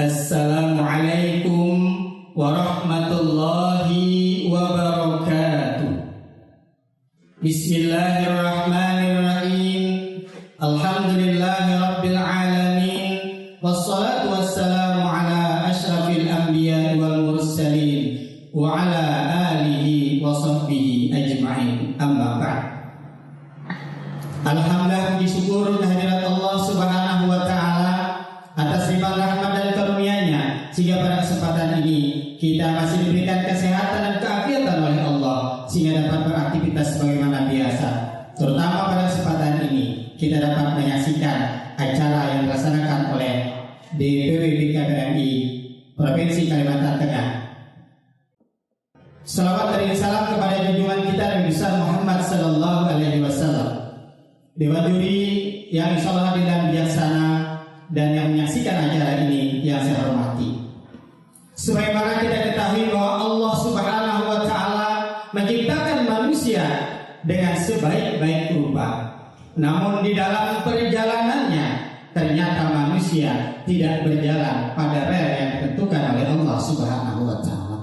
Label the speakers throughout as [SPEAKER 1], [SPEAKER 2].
[SPEAKER 1] Assalamualaikum warahmatullahi wabarakatuh. Bismillahirrahmanirrahim. Alhamdulillahi rabbil alamin. Wassalatu wassalamu ala asyrafil anbiya wal mursalin wa ala alihi wa sahbihi ajma'in. Amma ba'd. Alhamdulillah, puji syukur kehadirat Allah Subhanahu wa taala atas limpah rahmat dan karunia-Nya sehingga pada kesempatan ini kita masih diberikan kesehatan dan keafiatan oleh Allah sehingga dapat beraktivitas sebagaimana biasa. Terutama pada kesempatan ini kita dapat menyaksikan acara yang dilaksanakan oleh DPW BKBMI Provinsi Kalimantan Tengah. Salawat dan salam kepada junjungan kita Nabi besar Muhammad sallallahu alaihi wasallam. Dewan juri yang insyaallah hadir dan bijaksana dan yang menyaksikan acara ini yang saya hormati. Sebagaimana kita ketahui bahwa Allah Subhanahu wa taala menciptakan manusia dengan sebaik-baik rupa. Namun di dalam perjalanannya ternyata manusia tidak berjalan pada rel yang ditentukan oleh Allah Subhanahu wa taala.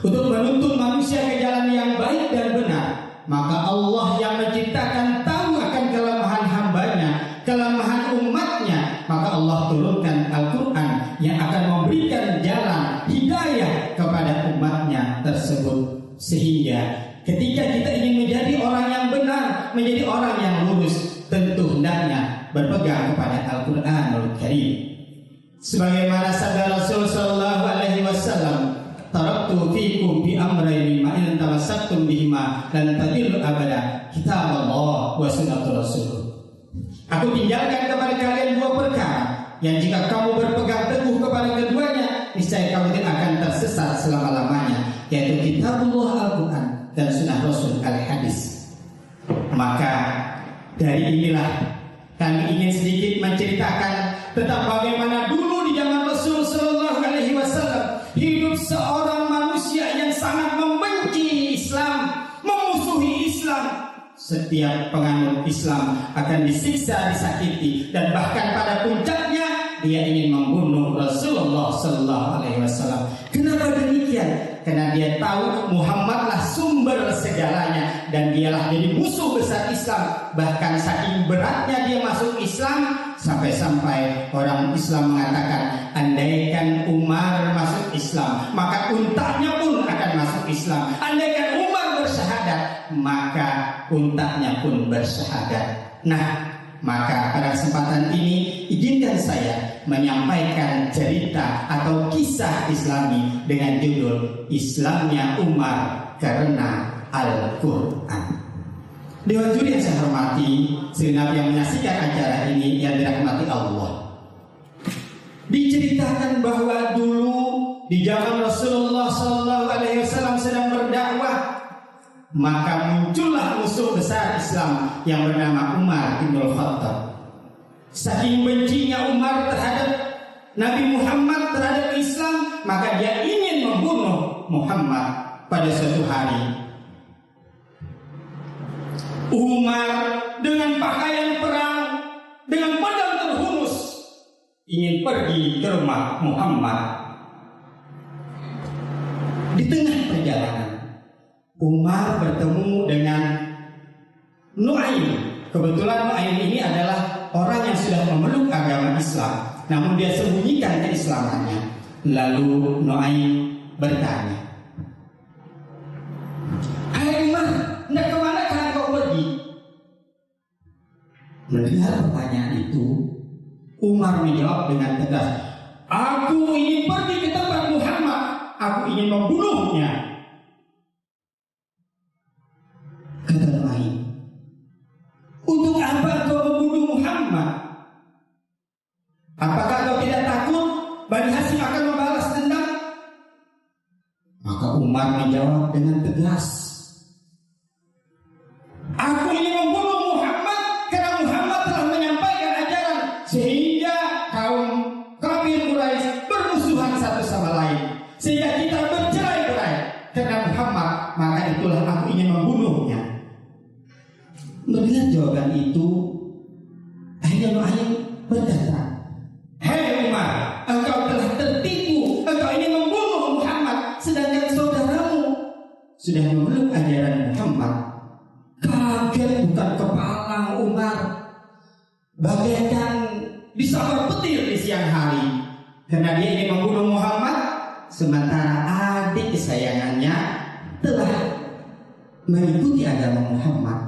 [SPEAKER 1] Untuk menuntun manusia ke jalan yang baik dan benar, maka Allah yang menciptakan tahu akan kelemahan hambanya, kelemahan umatnya, maka Allah turunkan Al-Quran yang akan memberikan jalan hidayah kepada umatnya tersebut. Sehingga ketika kita ingin menjadi orang yang benar, menjadi orang yang lurus, tentu hendaknya berpegang kepada Al-Quranul Karim. Sebagaimana sabda Rasul sallallahu alaihi wasallam, taraktu fikum bi amrayni ma in tamassaktum bihima lan tadillu abada, kitabullah wa sunnatur rasul. Aku tinggalkan kepada kalian dua perkara yang jika kamu berpegang teguh kepada keduanya, niscaya kamu tidak akan tersesat selama-lamanya, yaitu kitabullah Al-Quran dan sunnah Rasul Al-Hadis. Maka dari inilah kami ingin sedikit menceritakan tentang bagaimana dulu di zaman Rasul sallallahu alaihi wasallam hidup seorang manusia yang sangat membenci Islam, memusuhi Islam. Setiap penganut Islam akan disiksa, disakiti, dan bahkan pada puncaknya dia ingin membunuh Rasulullah sallallahu alaihi wasallam. Kenapa demikian? Karena dia tahu Muhammadlah sumber segalanya dan dialah jadi musuh besar Islam. Bahkan saking beratnya dia masuk Islam, sampai-sampai orang Islam mengatakan, andaikan Umar masuk Islam, maka untanya pun akan masuk Islam. Andaikan Umar bersyahadat, maka untanya pun bersyahadat. Nah, maka pada kesempatan ini izinkan saya menyampaikan cerita atau kisah Islami dengan judul Islamnya Umar karena Al-Quran. Dewan juri yang saya hormati, segenap yang menyaksikan acara ini yang dirahmati Allah. Diceritakan bahwa dulu di zaman Rasulullah SAW sedang berdakwah, maka muncullah musuh besar Islam yang bernama Umar bin Khattab. Saking bencinya Umar terhadap Nabi Muhammad, terhadap Islam, maka dia ingin membunuh Muhammad. Pada suatu hari, Umar dengan pakaian perang, dengan pedang terhunus, ingin pergi ke rumah Muhammad. Di tengah perjalanan, Umar bertemu dengan Nu'aim. Kebetulan Nu'aim ini adalah orang yang sudah memeluk agama Islam, namun dia sembunyikan keislamannya. Lalu Nu'aim bertanya, "Hai Umar, hendak kemana kau pergi?" Mendengar pertanyaan itu, Umar menjawab dengan tegas, "Aku ingin pergi ke tempat Muhammad. Aku ingin membunuhnya." Kata Nu'aim, "Untuk apa kau membunuh Muhammad? Apakah kau tidak takut Bani Hashim akan membalas dendam?" Maka Umar menjawab dengan tegas, "Aku ingin membunuh Muhammad karena Muhammad telah menyampaikan ajaran sehingga kaum kafir Quraisy bermusuhan satu sama lain, sehingga kita bercerai-berai karena Muhammad, maka itulah aku ingin membunuhnya." Mendengar jawaban itu, akhirnya Nu'aim berkata, "Hei Umar, engkau telah sudah memeluk ajaran Muhammad. Kaget bukan kepala Umar, bagaikan disambar petir di siang hari, karena dia ingin membunuh Muhammad, sementara adik kesayangannya telah mengikuti agama Muhammad.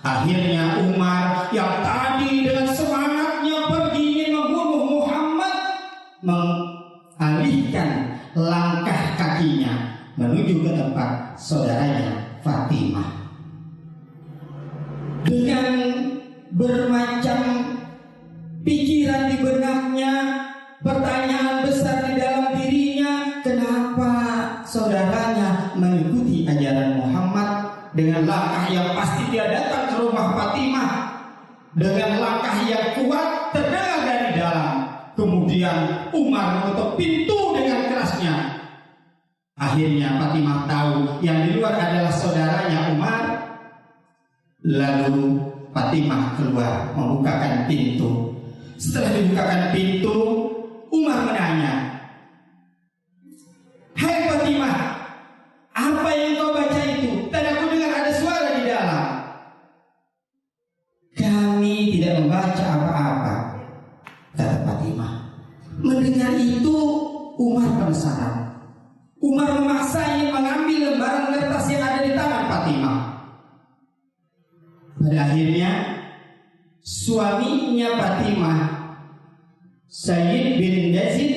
[SPEAKER 1] Akhirnya Umar yang tadi dengan semangatnya pergi ingin membunuh Muhammad, mengalihkan langkah kakinya menuju ke tempat saudaranya Fatimah. Dengan bermacam pikiran di benaknya, pertanyaan besar di dalam dirinya, kenapa saudaranya mengikuti ajaran Muhammad dengan langkah yang pasti dia datang ke rumah Fatimah dengan langkah yang kuat terdengar dari dalam. Kemudian Umar menutup pintu dengan kerasnya. Akhirnya Fatimah tahu yang di luar adalah saudaranya Umar. Lalu Fatimah keluar membukakan pintu. Setelah dibukakan pintu, Umar menanya, "Hai Fatimah, apa yang kau baca itu? Tadi aku dengar ada suara di dalam." "Kami tidak membaca apa-apa," kata Fatimah. Mendengar itu, Umar penasaran. Umar memaksa ingin mengambil lembaran kertas yang ada di tangan Fatimah. Pada akhirnya suaminya Fatimah, Sayyid bin Yazid,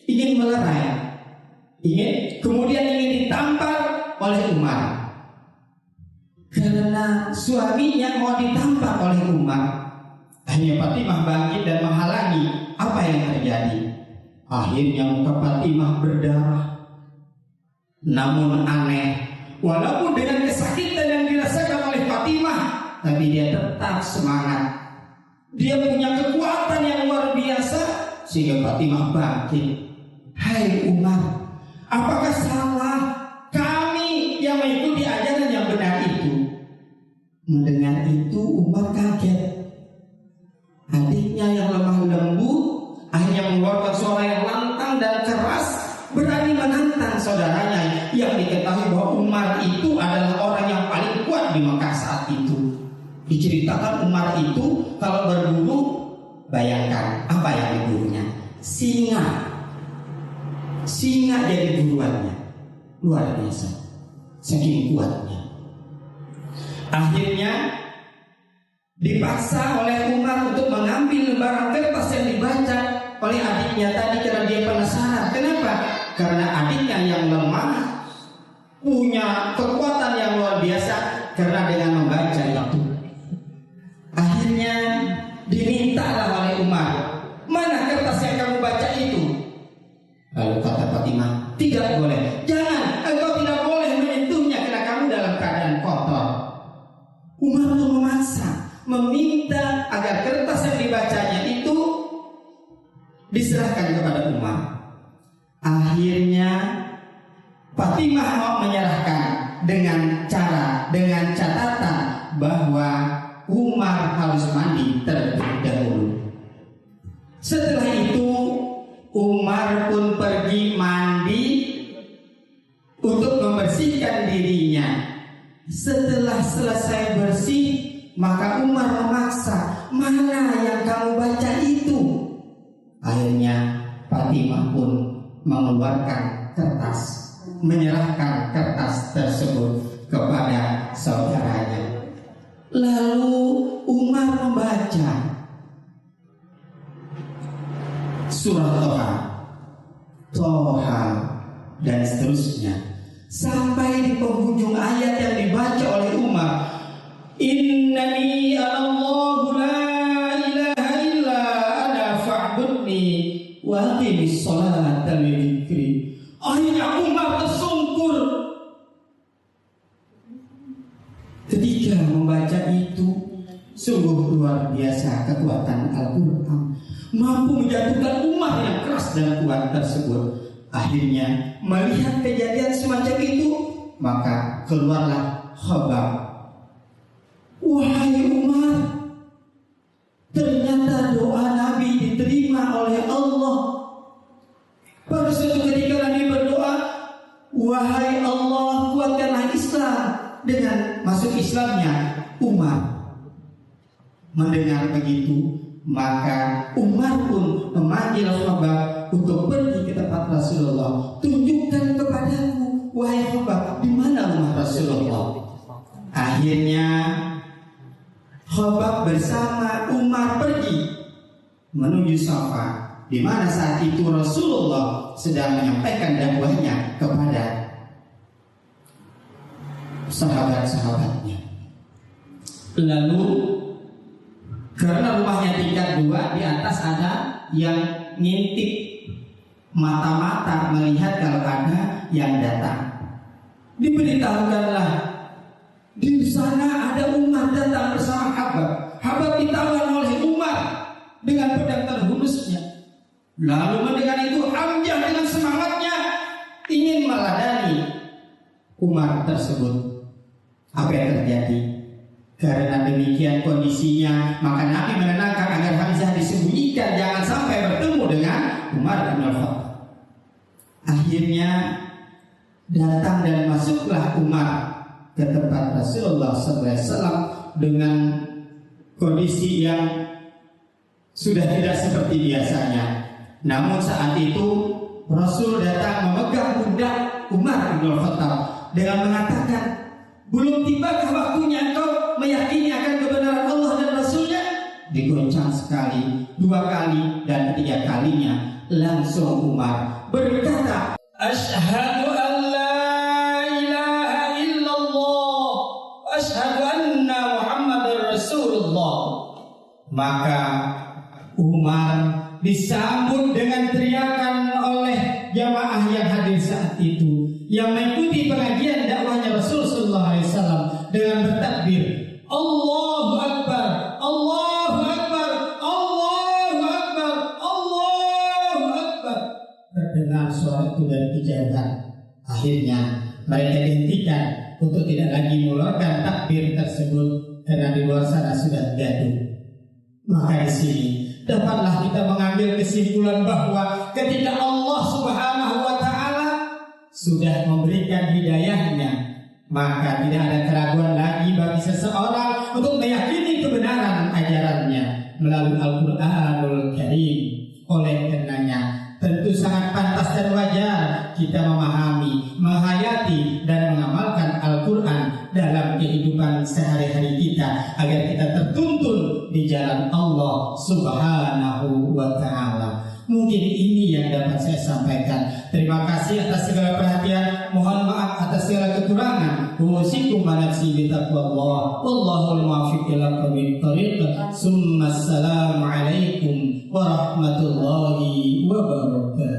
[SPEAKER 1] ingin melerai, kemudian ingin ditampar oleh Umar. Karena suaminya mau ditampar oleh Umar, akhirnya Fatimah bangkit dan menghalangi. Apa yang terjadi? Akhirnya muka Fatimah berdarah. Namun aneh, walaupun dengan kesakitan yang dirasakan oleh Fatimah, tapi dia tetap semangat. Dia punya kekuatan yang luar biasa sehingga Fatimah bangkit. "Hai Umar, apakah salah kami yang mengikuti ajaran yang benar itu?" Mendengar itu Umar kaget. Adiknya yang lemah lembut akhirnya mengeluarkan suara yang lantang dan keras, berani menantang saudaranya yang diketahui bahwa Umar itu adalah orang yang paling kuat di Mekah saat itu. Diceritakan Umar itu kalau berburu, bayangkan apa yang diburunya? Singa jadi buruannya. Luar biasa, saking kuatnya. Akhirnya dipaksa oleh Umar untuk mengambil lembaran kertas yang dibaca oleh adiknya tadi karena dia penasaran. Kenapa? Karena adiknya yang lemah punya kekuatan yang luar biasa karena dengan membaca itu. Akhirnya dimintalah oleh Umar, "Mana kertas yang kamu baca itu?" Lalu kata Fatimah, "Tidak boleh, jangan, engkau tidak boleh menyentuhnya karena kamu dalam keadaan kotor." Umar pun memaksa, meminta agar kertas yang dibacanya itu diserahkan kepada Umar. Akhirnya Fatimah mau menyerahkan dengan catatan bahwa Umar harus mandi terlebih dahulu. Setelah itu Umar pun pergi mandi untuk membersihkan dirinya. Setelah selesai bersih, maka Umar memaksa, "Mana yang kamu baca itu?" Akhirnya Fatimah pun mengeluarkan kertas, menyerahkan kertas tersebut kepada saudaranya. Lalu Umar membaca surah Toha dan seterusnya sampai di penghujung ayat yang dibaca oleh Umar, "Innani anallahu la ilaha illa ana fa'budni wa aqimis sholata li dzikri." Akhirnya Umar tersungkur ketika membaca itu. Sungguh luar biasa kekuatan Al-Quran, mampu menjatuhkan Umar yang keras dan kuat tersebut. Akhirnya melihat kejadian semacam itu, maka keluarlah khabar, "Wahai Umar, ternyata doa Nabi diterima oleh Allah." Pada suatu ketika Nabi berdoa, "Wahai Allah, kuatkanlah dengan masuk Islamnya Umar. Mendengar begitu, maka Umar pun memanggil Khabbab untuk pergi ke tempat Rasulullah. Tunjukkan kepadaku, wahai Khabbab, di mana rumah Rasulullah. Akhirnya Khabbab bersama Umar pergi menuju Safa, di mana saat itu Rasulullah sedang menyampaikan dakwahnya kepada sahabat-sahabatnya. Lalu karena rumahnya tingkat 2, di atas ada yang ngintip mata-mata melihat kalau ada yang datang. Diberitahukanlah di sana ada Umar datang bersama Khabbab. Khabbab ditawan oleh Umar dengan pedang terhunusnya. Lalu mendengar itu Hamzah dengan semangatnya ingin meladani Umar tersebut. Apa yang terjadi? Karena demikian kondisinya, maka Nabi menenangkan agar Hamzah disembunyikan, jangan sampai bertemu dengan Umar bin Khattab. Akhirnya datang dan masuklah Umar ke tempat Rasulullah SAW dengan kondisi yang sudah tidak seperti biasanya. Namun saat itu Rasul datang memegang pundak Umar bin Khattab dengan mengatakan, belum tibakah waktunya engkau meyakini akan kebenaran Allah dan Rasulnya? Digoncang sekali, 2 kali, dan 3 kalinya langsung Umar berkata, Asyhadu an la ilaha illallah, asyhadu anna Muhammadar Rasulullah. Maka Umar disambut dengan teriakan oleh jamaah yang hadir saat itu, yang mengikuti pengajian dakwahnya Rasul sallallahu alaihi wasallam dengan bertakbir, Allahu Akbar, Allahu Akbar, Allahu Akbar, Allahu Akbar. Terdengar suara itu dari kejauhan. Akhirnya mereka dihentikan untuk tidak lagi mengeluarkan takbir tersebut karena di luar sana sudah gaduh. Maka di sini dapatlah kita mengambil kesimpulan bahwa ketika Allah Subhanahu wa Ta'ala sudah memberikan hidayahnya, maka tidak ada keraguan lagi bagi seseorang untuk meyakini kebenaran ajarannya melalui Al-Quranul Karim. Oleh karenanya tentu sangat pantas dan wajar kita memahami, menghayati dan mengamalkan Al-Quran dalam kehidupan sehari-hari kita agar kita tertuntun di jalan Allah Subhanahu wa Ta'ala. Mungkin ini yang dapat saya sampaikan. Terima kasih atas segala perhatian. Mohon maaf atas segala kekurangan. Wasikum manasi bitaqwallah. Wallahul muwaffiq ila aqwamit thoriq. Assalamualaikum warahmatullahi wabarakatuh.